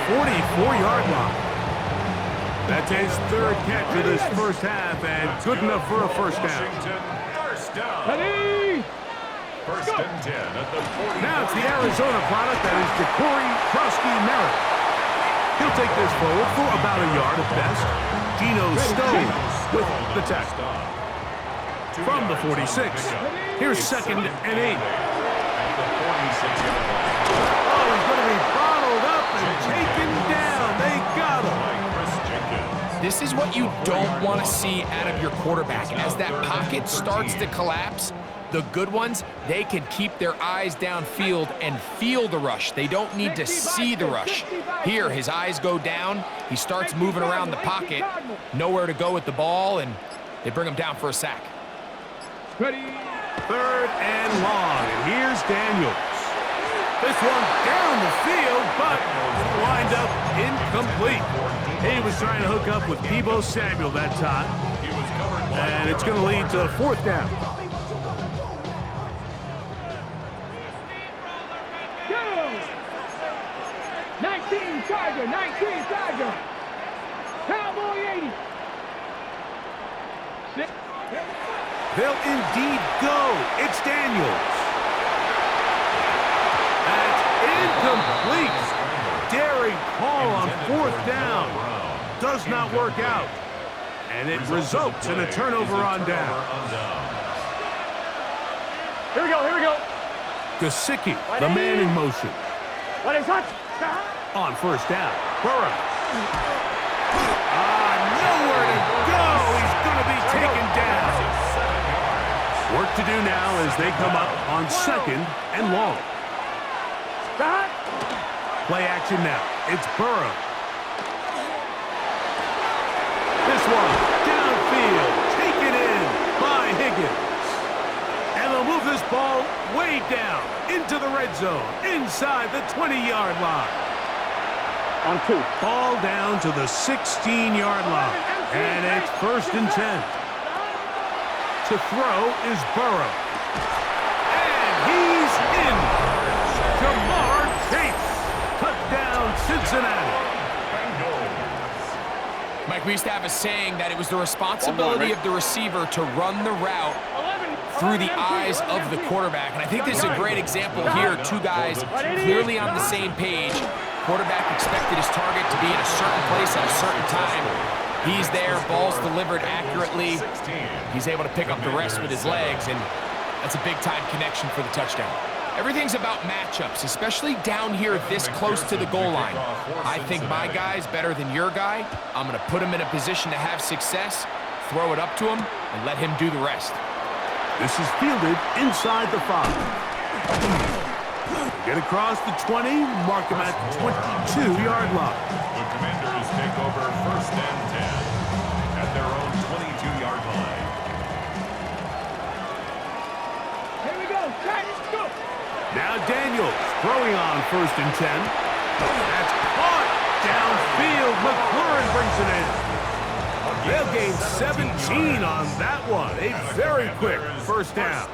44-yard line. That's his third catch of this first half, and good enough for a first down. Ready? First and 10 at the 40. Now it's the Arizona product that is Jacory Krosky-Merritt. He'll take this forward for about a yard at best. Geno Stone with the tackle. From the 46, here's second and 8. Oh, he's going to be bottled up and taken down. They got him. This is what you don't want to see out of your quarterback. As that pocket starts to collapse, the good ones, they can keep their eyes downfield and feel the rush. They don't need to see the rush. Here, his eyes go down. He starts moving around the pocket. Nowhere to go with the ball, and they bring him down for a sack. Ready? Third and long, and here's Daniels. This one down the field, but lined up incomplete. He was trying to hook up with Deebo Samuel that time, and it's going to lead to a fourth down. Go! 19 Charger, 19 Charger. Cowboy 80. They'll indeed go. It's Daniels. That's incomplete. Daring call on fourth down. Does not work out. And it results in a turnover on down. Here we go. Gesicki, the man in motion. What is that? On first down, Burrow. Nowhere to go. He's going to be taken down. Work to do now as they come up on second and long. Play action now. It's Burrow. This one, downfield, taken in by Higgins. And they'll move this ball way down into the red zone, inside the 20-yard line. On 2. Ball down to the 16-yard line. And it's first and 10. To throw is Burrow. And he's in. Jamar Chase. Touchdown, Cincinnati. Mike, we used to have a saying that it was the responsibility of the receiver to run the route through the eyes of the quarterback. And I think this is a great example here. Two guys clearly on the same page. Quarterback expected his target to be in a certain place at a certain time. He's there, ball's delivered accurately. He's able to pick up the rest with his legs, and that's a big-time connection for the touchdown. Everything's about matchups, especially down here this close to the goal line. I think my guy's better than your guy. I'm going to put him in a position to have success, throw it up to him, and let him do the rest. This is fielded inside the 5. Get across the 20, mark him at the 22-yard line. The Commanders take over first and 10 at their own 22-yard line. Here we go. Go. Now Daniels throwing on first and 10. That's caught downfield. McLaurin brings it in. They'll gain 17 on that one. A very quick first down.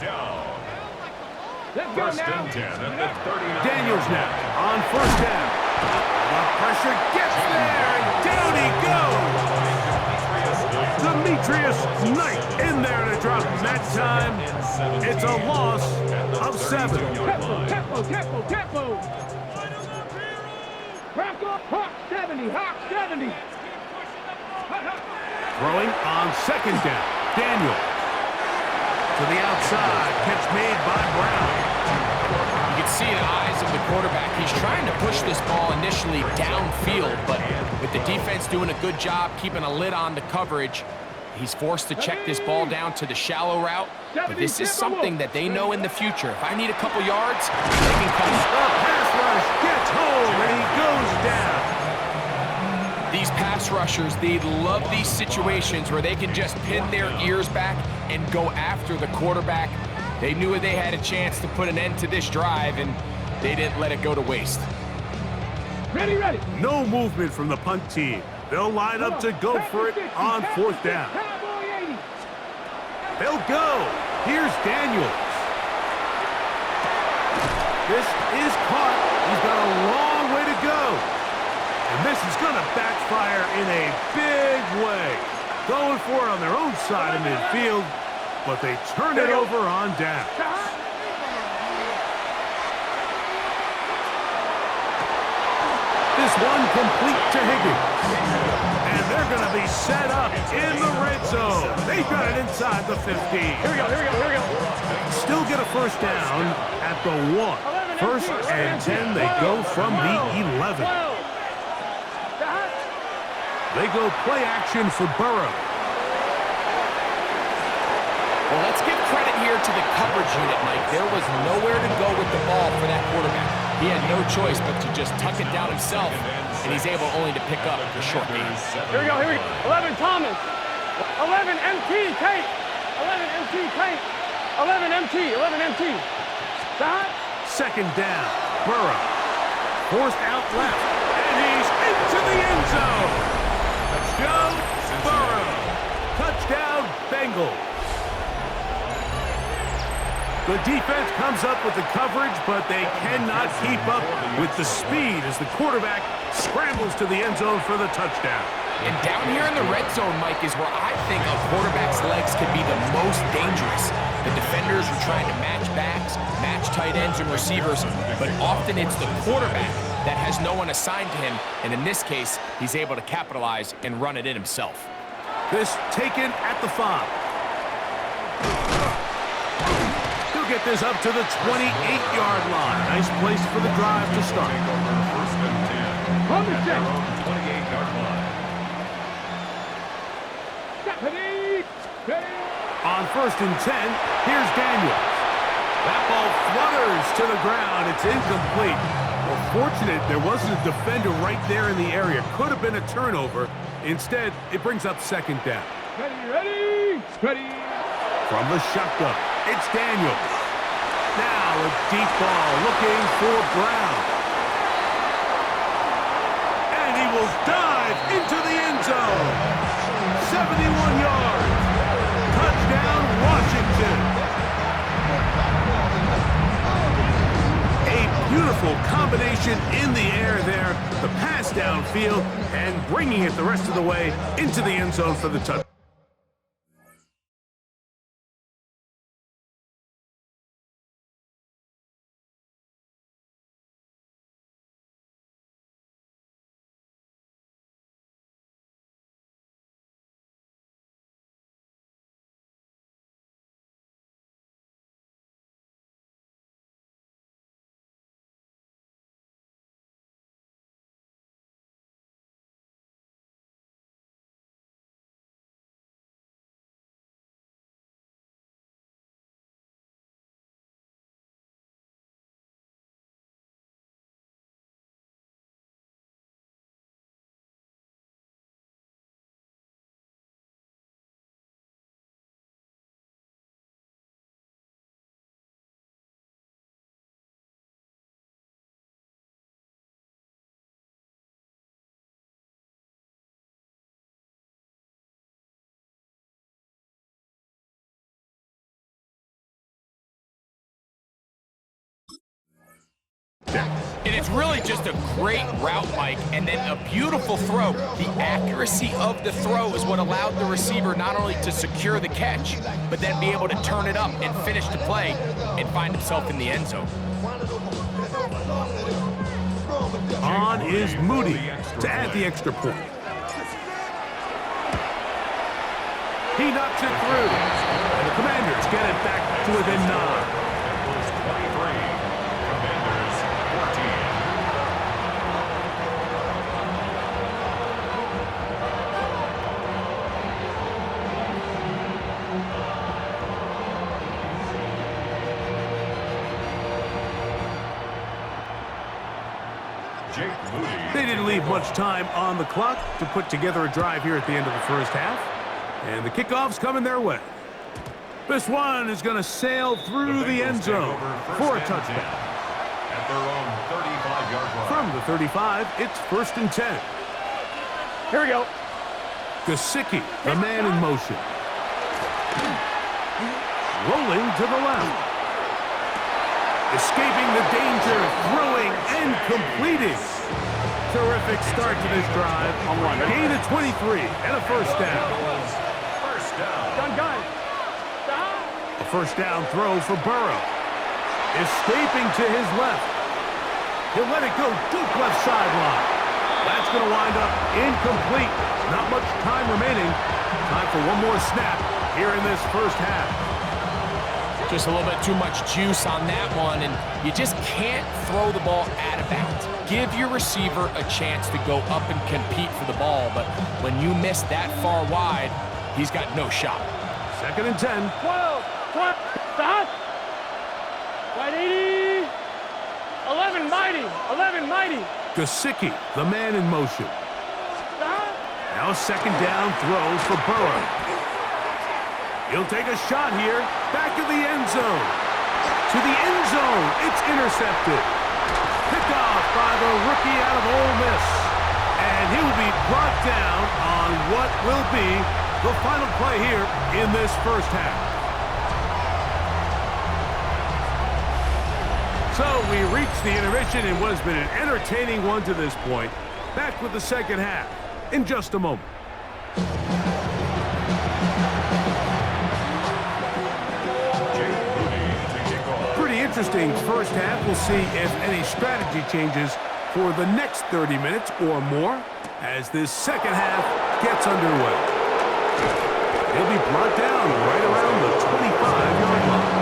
Let's go First now. and 10 at the 39. Daniels now on first down. The pressure gets there, and down he goes. Demetrius Knight in there to drop him that time. It's a loss of 7. Tempo. Hawk 70. Throwing on second down. Daniels. To the outside. Catch made by Brown. You can see the eyes of the quarterback. He's trying to push this ball initially downfield, but with the defense doing a good job keeping a lid on the coverage, he's forced to check this ball down to the shallow route. But this is something that they know in the future. If I need a couple yards, they can come. The pass rush gets home, and he goes down. These pass rushers, they love these situations where they can just pin their ears back and go after the quarterback. They knew they had a chance to put an end to this drive, and they didn't let it go to waste. Ready. No movement from the punt team. They'll line up to go for it on fourth down. They'll go. Here's Daniels. This is caught. He's got a long way to go. fire in a big way. Going for it on their own side of midfield, but they turn it over on down. This one complete to Higgins. And they're going to be set up in the red zone. They got it inside the 15. Here we go. Still get a first down at the 1. First and 10, they go from the 11. They go play action for Burrow. Well, let's give credit here to the coverage unit, Mike. There was nowhere to go with the ball for that quarterback. He had no choice but to just tuck it down himself, and he's able only to pick up the short gain. Here we go. 11 Thomas. 11 MT Tate. 11 MT Tate. 11 MT. Stop. Second down, Burrow. Forced out left, and he's into the end zone. Joe Burrow. Touchdown, Bengals. The defense comes up with the coverage, but they cannot keep up with the speed as the quarterback scrambles to the end zone for the touchdown. And down here in the red zone, Mike, is where I think a quarterback's legs can be the most dangerous. The defenders are trying to match backs, match tight ends and receivers, but often it's the quarterback that has no one assigned to him, and in this case, he's able to capitalize and run it in himself. This taken at the 5. Get this up to the 28-yard line. Nice place for the drive to start. First and 10. On the At their check. own 28-yard line. On first and 10, here's Daniels. That ball flutters to the ground. It's incomplete. Well, fortunate there wasn't a defender right there in the area. Could have been a turnover. Instead, it brings up second down. Ready. From the shotgun, it's Daniels. Now a deep ball looking for Brown. And he will dive into the end zone. 71 yards. Touchdown, Washington. A beautiful combination in the air there. The pass downfield and bringing it the rest of the way into the end zone for the touchdown. And it's really just a great route, Mike, and then a beautiful throw. The accuracy of the throw is what allowed the receiver not only to secure the catch, but then be able to turn it up and finish the play and find himself in the end zone. On is Moody to add the extra point. He knocks it through, and the Commanders get it back to within 9. They didn't leave much time on the clock to put together a drive here at the end of the first half. And the kickoff's coming their way. This one is going to sail through the end zone for a touchdown. At their own 35-yard line. From the 35, it's first and 10. Here we go. Gesicki, the man in motion. Rolling to the left. Escaping the danger, throwing and completing. Terrific start to this drive. Gain of 23 and a first down. First down. Gun. A first down throw for Burrow. Escaping to his left. He'll let it go deep left sideline. That's going to wind up incomplete. Not much time remaining. Time for one more snap here in this first half. Just a little bit too much juice on that one, and you just can't throw the ball out of bounds. Give your receiver a chance to go up and compete for the ball, but when you miss that far wide, he's got no shot. 2nd and 10. 12. Stop. 180. 11 mighty. Gesicki, the man in motion. Stop. Now 2nd down throw for Burrow. He'll take a shot here. Back to the end zone. To the end zone. It's intercepted. Picked off by the rookie out of Ole Miss. And he'll be brought down on what will be the final play here in this first half. So we reached the intermission in what has been an entertaining one to this point. Back with the second half in just a moment. Pretty interesting first half. We'll see if any strategy changes for the next 30 minutes or more as this second half gets underway. He'll be brought down right around the 25-yard line.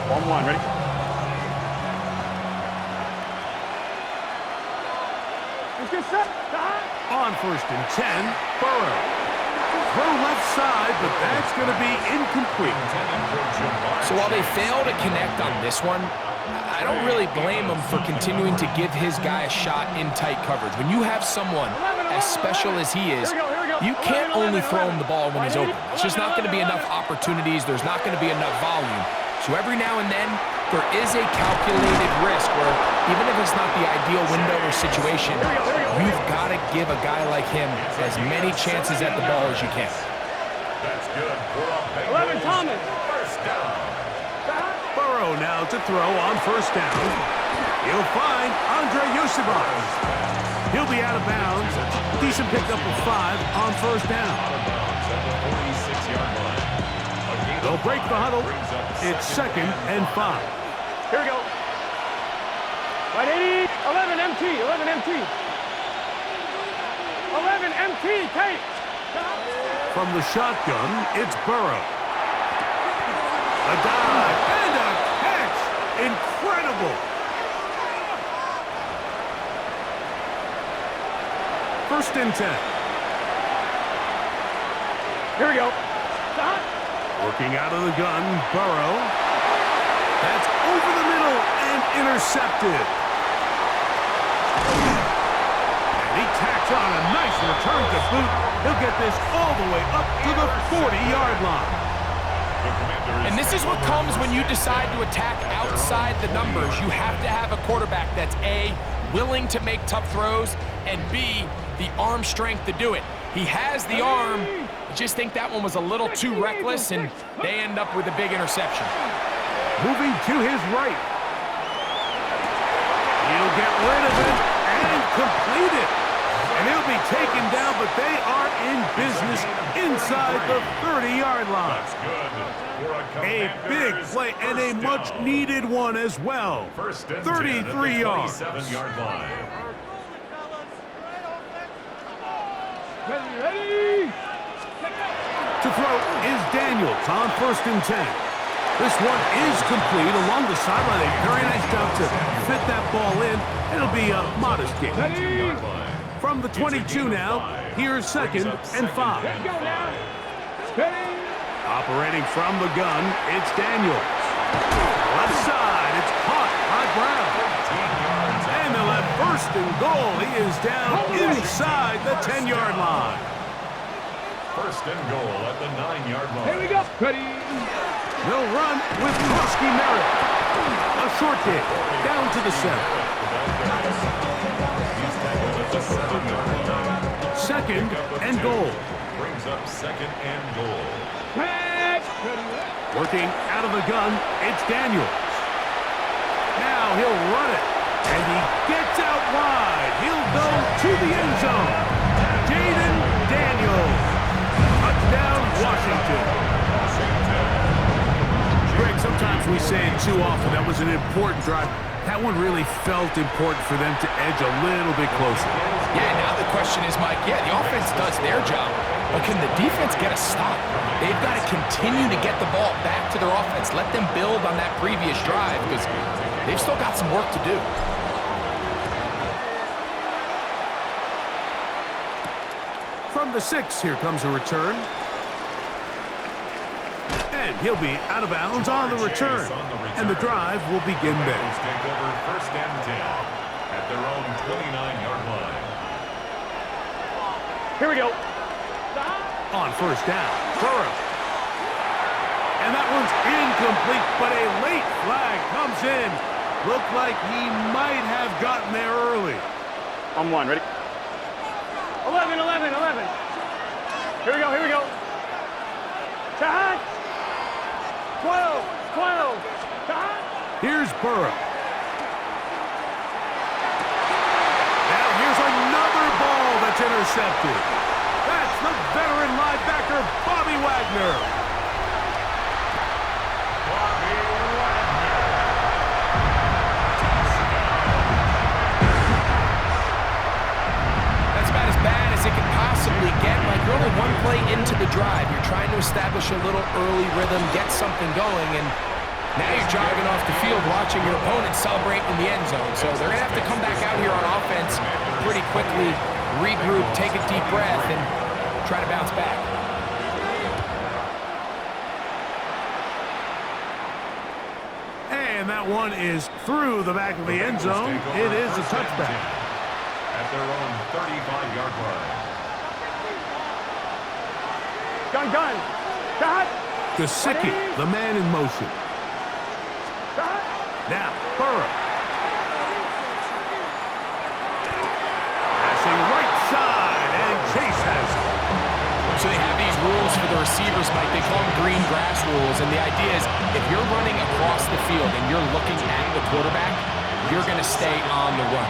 1-1, ready? Let's get set. On 1st and 10, Burrow. Throw left side, but that's going to be incomplete. So while they fail to connect on this one, I don't really blame him for continuing to give his guy a shot in tight coverage. When you have someone as special as he is, you can't only throw him the ball when he's open. It's just not going to be enough opportunities. There's not going to be enough volume. So every now and then, there is a calculated risk where even if it's not the ideal window or situation, you've got to give a guy like him as many chances at the ball as you can. That's good. 11 Thomas. First down. Burrow now to throw on 1st down. He'll find Andre Yusufov. He'll be out of bounds. Decent pickup of 5 on 1st down. Out of bounds at the 46-yard line. They'll break the huddle. It's 2nd and 5. Here we go. 180. 11 MT. 11 MT. 11 MT. Kate. From the shotgun, it's Burrow. A dive and a catch. Incredible. 1st and 10. Here we go. Stop. Working out of the gun, Burrow. That's over the middle and intercepted. And he tacks on a nice return to boot. He'll get this all the way up to the 40-yard line. And this is what comes when you decide to attack outside the numbers. You have to have a quarterback that's A, willing to make tough throws, and B, the arm strength to do it. He has the arm. I just think that one was a little too reckless, and they end up with a big interception. Moving to his right. He'll get rid of it and complete it. And he'll be taken down, but they are in business inside the 30-yard line. That's good. A big play and a much-needed one as well. 33 yards. 27-yard line. Ready. To throw is Daniels on 1st and 10. This one is complete along the sideline. A very nice job to fit that ball in. It'll be a modest gain. From the 22 now, here's 2nd and 5. Let's go now. Ready. Operating from the gun, it's Daniels. Left side, it's caught by Brown. And they'll have 1st and goal. He is down inside the 10-yard line. 1st and goal at the 9-yard line. Here we go. Ready. They'll run with Krusky Merritt. A short kick down to the 7. He's tackled at the 7-yard line. 2nd and goal. Brings up 2nd and goal. Pass. Working out of the gun, it's Daniels. Now he'll run it, and he gets out wide. He'll go to the end zone. Jaden Daniels. Touchdown, Washington. Greg, sometimes we say it too often. That was an important drive. That one really felt important for them to edge a little bit closer. Yeah, now the question is, Mike, yeah, the offense does their job, but can the defense get a stop? They've got to continue to get the ball back to their offense. Let them build on that previous drive because they've still got some work to do. From the 6, here comes a return. And he'll be out of bounds on the return. And the drive will begin then. Take over first and 10 at their own 29-yard line. Here we go. On first down, Burrow. And that one's incomplete, but a late flag comes in. Looked like he might have gotten there early. On one, ready? 11, 11, 11. Here we go, here we go. Shot. 12, 12. Shot. Here's Burrow. Now here's another ball that's intercepted. That's the veteran linebacker, Bobby Wagner. That's about as bad as it can possibly get. Like, you're only one play into the drive. You're trying to establish a little early rhythm, get something going, and now you're jogging off the field watching your opponent celebrate in the end zone. So they're going to have to come back out here on offense pretty quickly, regroup, take a deep breath, and try to bounce back. And that one is through the back of the end zone. It is a touchback. At their own 35-yard line. Gun, gun. Shot. Gesicki, the man in motion. Shot. Now, Burrow. Passing right side, and Chase has it. So they have these rules for the receivers, Mike. They call them green grass rules, and the idea is if you're running across the field and you're looking at the quarterback, you're going to stay on the run.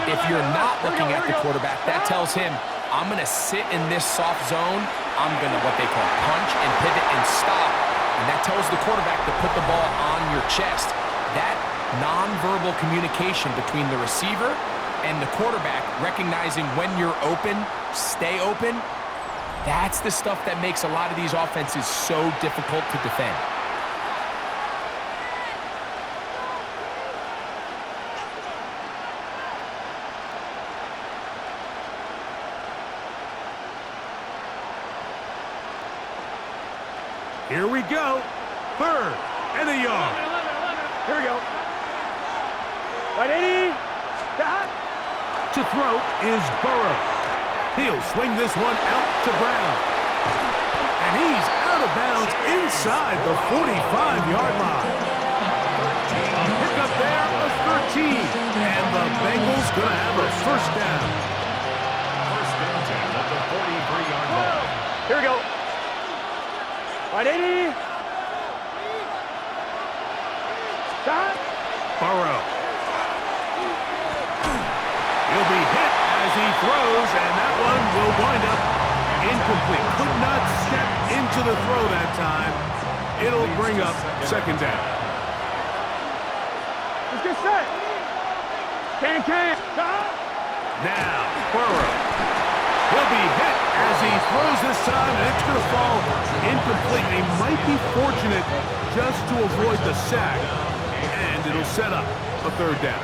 If you're not looking at the quarterback, that tells him, I'm going to sit in this soft zone. I'm going to what they call punch and pivot and stop. And that tells the quarterback to put the ball on your chest. That nonverbal communication between the receiver and the quarterback, recognizing when you're open, stay open, that's the stuff that makes a lot of these offenses so difficult to defend. Here we go. 3rd and a yard. 11. Here we go. Right 80. Shot. To throw is Burrow. He'll swing this one out to Brown. And he's out of bounds inside the 45-yard line. A pickup there of 13. And the Bengals going to have a first down. First and 10 at the 43-yard line. Here we go. Right 80. Shot. Burrow. He'll be hit as he throws, and that one will wind up incomplete. Could not step into the throw that time. It'll bring up second down. Let's get set. Can. Shot. Now, Burrow. He'll be hit as he throws this time, and it's going to fall incomplete. He might be fortunate just to avoid the sack, and it'll set up a third down.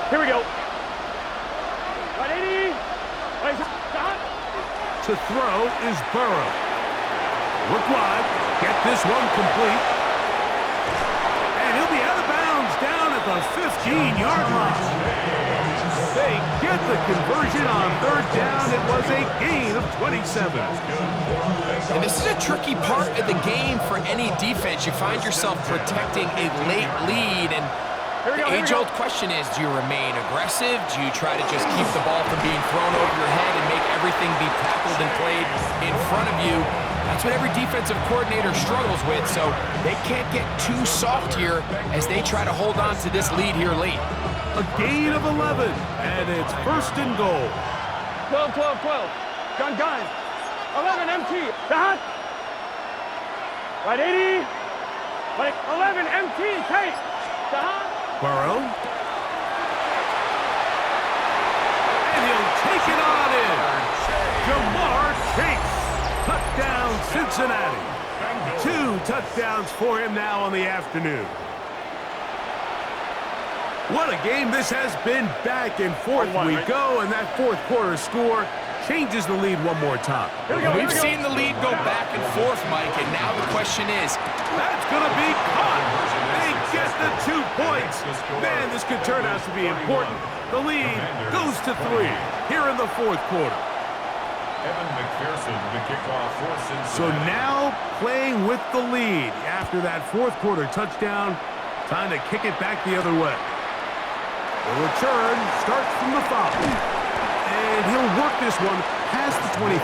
Here we go. Right 80. Right shot. To throw is Burrow. Look wide. Get this one complete. And he'll be out of bounds down at the 15-yard line. They get the conversion on third down. It was a gain of 27. And this is a tricky part of the game for any defense. You find yourself protecting a late lead, and the age-old question is, do you remain aggressive? Do you try to just keep the ball from being thrown over your head and make everything be tackled and played in front of you? That's what every defensive coordinator struggles with, so they can't get too soft here as they try to hold on to this lead here late. A gain of 11, and it's first and goal. 12, 12, 12. Gun, gun. 11, MT. The hot. Right 80. Right 11, MT. Take. The hot. Burrow. And he'll take it on in. Jamar Chase. Touchdown, Cincinnati. 2 touchdowns for him now on the afternoon. What a game this has been. Back and forth we go, and that fourth quarter score changes the lead one more time. We've seen the lead go back and forth, Mike, and now the question is, that's going to be caught. They get the 2 points. Man, this could turn out to be important. The lead goes to 3 here in the fourth quarter. Evan McPherson, the kickoff for Cincinnati. So now playing with the lead after that fourth quarter touchdown, time to kick it back the other way. The return starts from the 5. And he'll work this one past the 25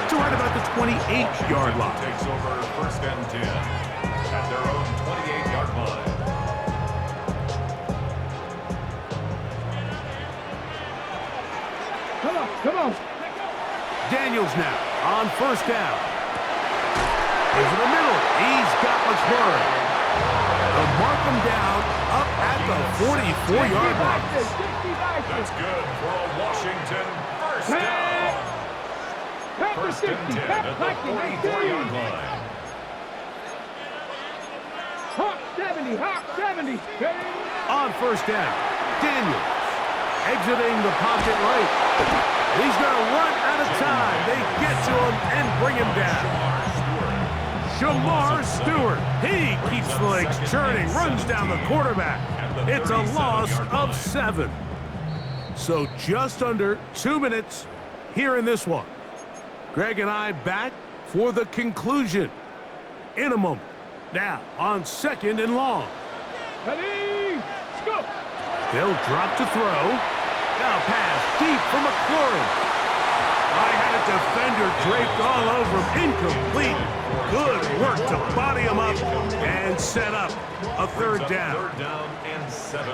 to right about the 28-yard line. Takes over first and 10 at their own 28-yard line. Come on, come on. Daniels now on first down. Here's in the middle. He's got McMurray. They'll mark him down up at the 44-yard line. That's good for a Washington first down. First and 10 at the 44-yard line. Hawk 70, Hawk 70. On first down, Daniels exiting the pocket right. He's going to run out of time. They get to him and bring him down. Jamar Stewart, he keeps the legs churning, runs down the quarterback. It's a loss of 7. So just under 2 minutes here in this one. Greg and I back for the conclusion in a moment. Now on second and long. Ready, go. They'll drop to throw. Now pass deep for McLaurin. I had a defender draped all over him. Incomplete. Good work to body him up and set up a third down. Third down and 17.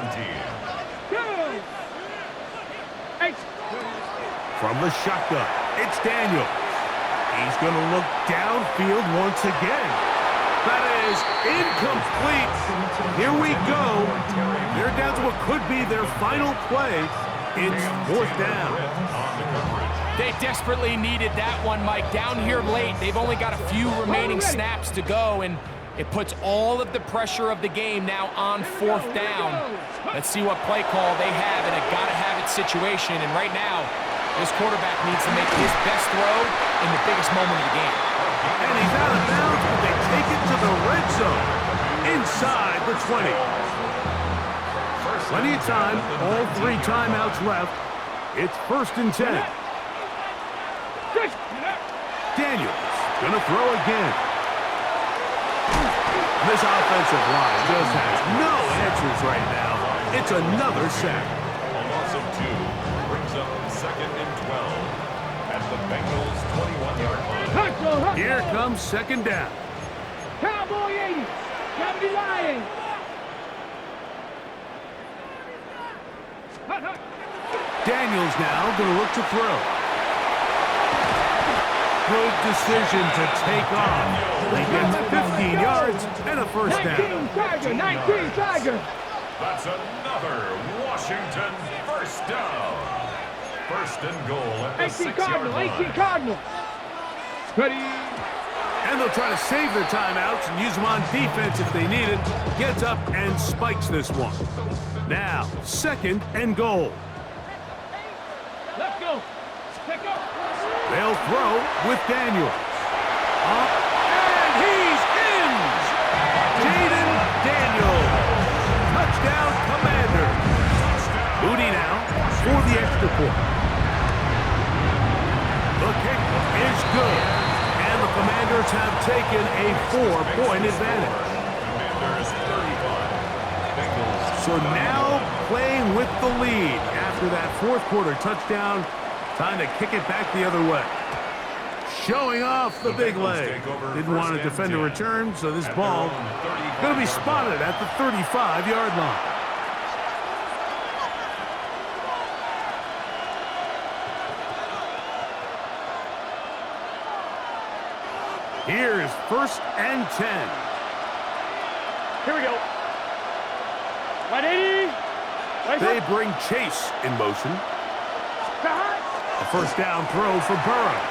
Go. 8. From the shotgun, it's Daniels. He's going to look downfield once again. That is incomplete. Here we go. They're down to what could be their final play. It's fourth down. They desperately needed that one, Mike. Down here late, they've only got a few remaining snaps to go, and it puts all of the pressure of the game now on fourth down. Let's see what play call they have in a gotta-have-it situation, and right now, this quarterback needs to make his best throw in the biggest moment of the game. And he's out of bounds, but they take it to the red zone inside the 20. Plenty of time, all 3 timeouts left. It's first and 10. Daniels gonna throw again. This offensive line just has no answers right now. It's another sack. A loss of 2 brings up second and 12 at the Bengals 21-yard line. Here comes second down. Cowboy 80. 70 Lion. Daniels now going to look to throw. Good decision to take off. He gets 15 yards and a first down. 19 Tiger, 19 Tiger. That's another Washington first down. First and goal at the 18 6-yard Cardinal, line. 18 Cardinal. Ready. And they'll try to save their timeouts and use them on defense if they need it. Gets up and spikes this one. Now, second and goal. Let's go. Pick up. They'll throw with Daniels. Up, and he's in! Jaden Daniels. Touchdown, Commander. Moody now for the extra point. The kick is good. And the Commanders have taken a 4-point advantage. Commanders 35. Bengals. So now playing with the lead after that fourth quarter touchdown. Time to kick it back the other way. showing off the big leg. Didn't want to defend a return, so this ball going to be spotted at the 35-yard line. Here's 1st and 10. Here we go. Right 80. Right They bring Chase in motion. A 1st down throw for Burrow.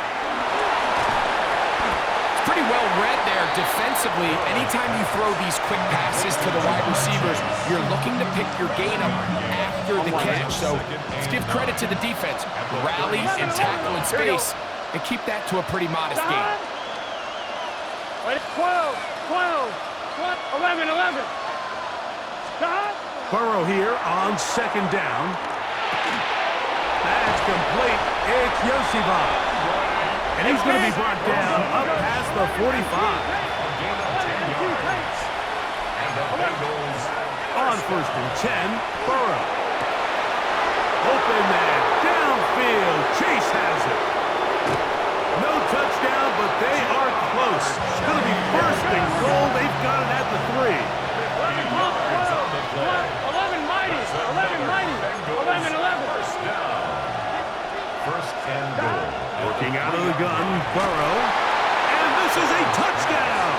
It's pretty well read there defensively. Anytime you throw these quick passes to the wide receivers, you're looking to pick your gain up after the catch. So let's give credit to the defense. Rally and tackle in space and keep that to a pretty modest gain. 12, 12, 11, 11. Burrow here on 2nd down. That's complete. It's Yoshiba. And he's going to be brought down up past the 45. On 1st and 10, Burrow. Open man, downfield. Chase has it. No touchdown, but they are close. It's going to be 1st and goal. They've got it at the 3. 11 mighty. 11 mighty. 11, 11. 1st and goal. Working out of the gun, Burrow. And this is a touchdown.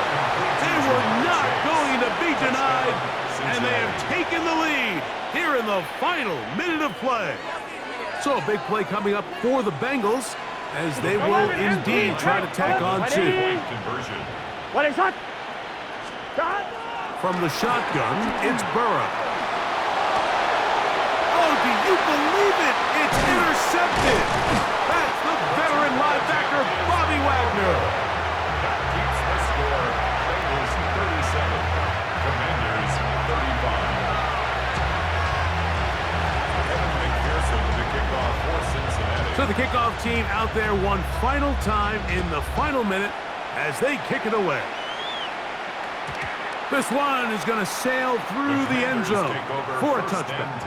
They were not going to be denied, and they have taken the lead here in the final minute of play. So a big play coming up for the Bengals, as they will indeed try to tack on 2. Conversion. What is that? From the shotgun, it's Burrow. Oh, do you believe it? It's intercepted. That's the veteran linebacker, Bobby Wagner. That keeps the score. Bengals 37. Commanders 35. Kevin McPherson to kick off for Cincinnati. So the kickoff team out there one final time in the final minute as they kick it away. This one is going to sail through the end zone for a touchdown.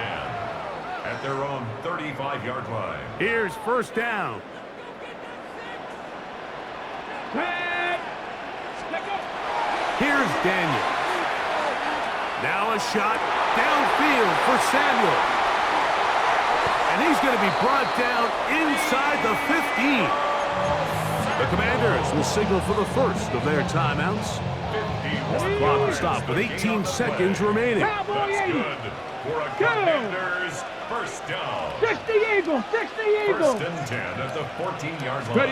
At their own 35-yard line. Here's 1st down. Here's Daniel. Now a shot downfield for Samuel. And he's going to be brought down inside the 15. The Commanders will signal for the 1st of their timeouts. Clock will stop with 18 seconds remaining. That's good for a Commanders 1st down. 60 Eagles, 60 Eagles. 1st and 10 at the 14-yard line.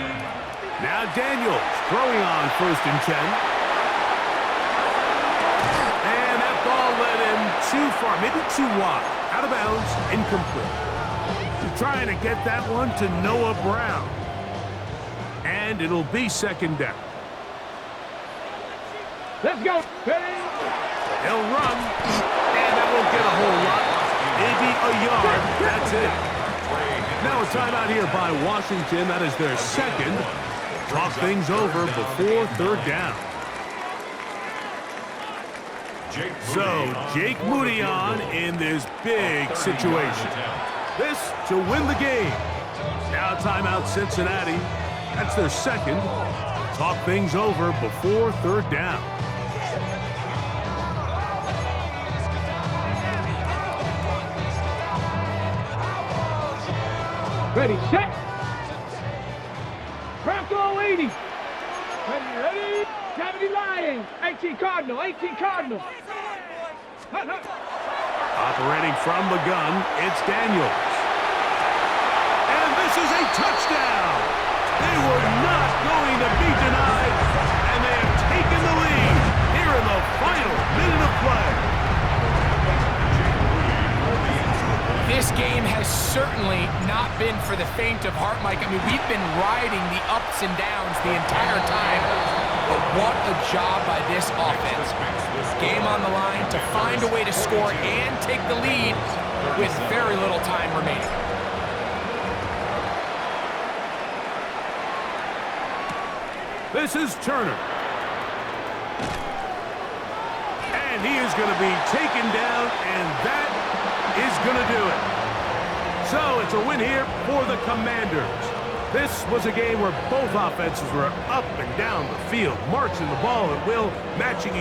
Now Daniels throwing on 1st and 10. And that ball led him too far, maybe too wide. Out of bounds, incomplete. Trying to get that one to Noah Brown. And it'll be 2nd down. Let's go. He'll run, and that won't get a whole lot. Maybe a yard. That's it. Now a timeout here by Washington. That is their 2nd. Talk things over before 3rd down. So Jake Moody on in this big situation. This to win the game. Now timeout Cincinnati. That's their 2nd. Talk things over before 3rd down. Ready, set. Bronco 80. Ready, 70 Lions. 18 Cardinal, 18 Cardinal. Operating from the gun, it's Daniels. And this is a touchdown. They were not going to be denied, and they have taken the lead here in the final minute of play. This game has certainly not been for the faint of heart, Mike. I mean, we've been riding the ups and downs the entire time, but what a job by this offense. Game on the line to find a way to score and take the lead with very little time remaining. This is Turner. And he is going to be taken down, and that is going to do it. So it's a win here for the Commanders. This was a game where both offenses were up and down the field, marching the ball at will, matching each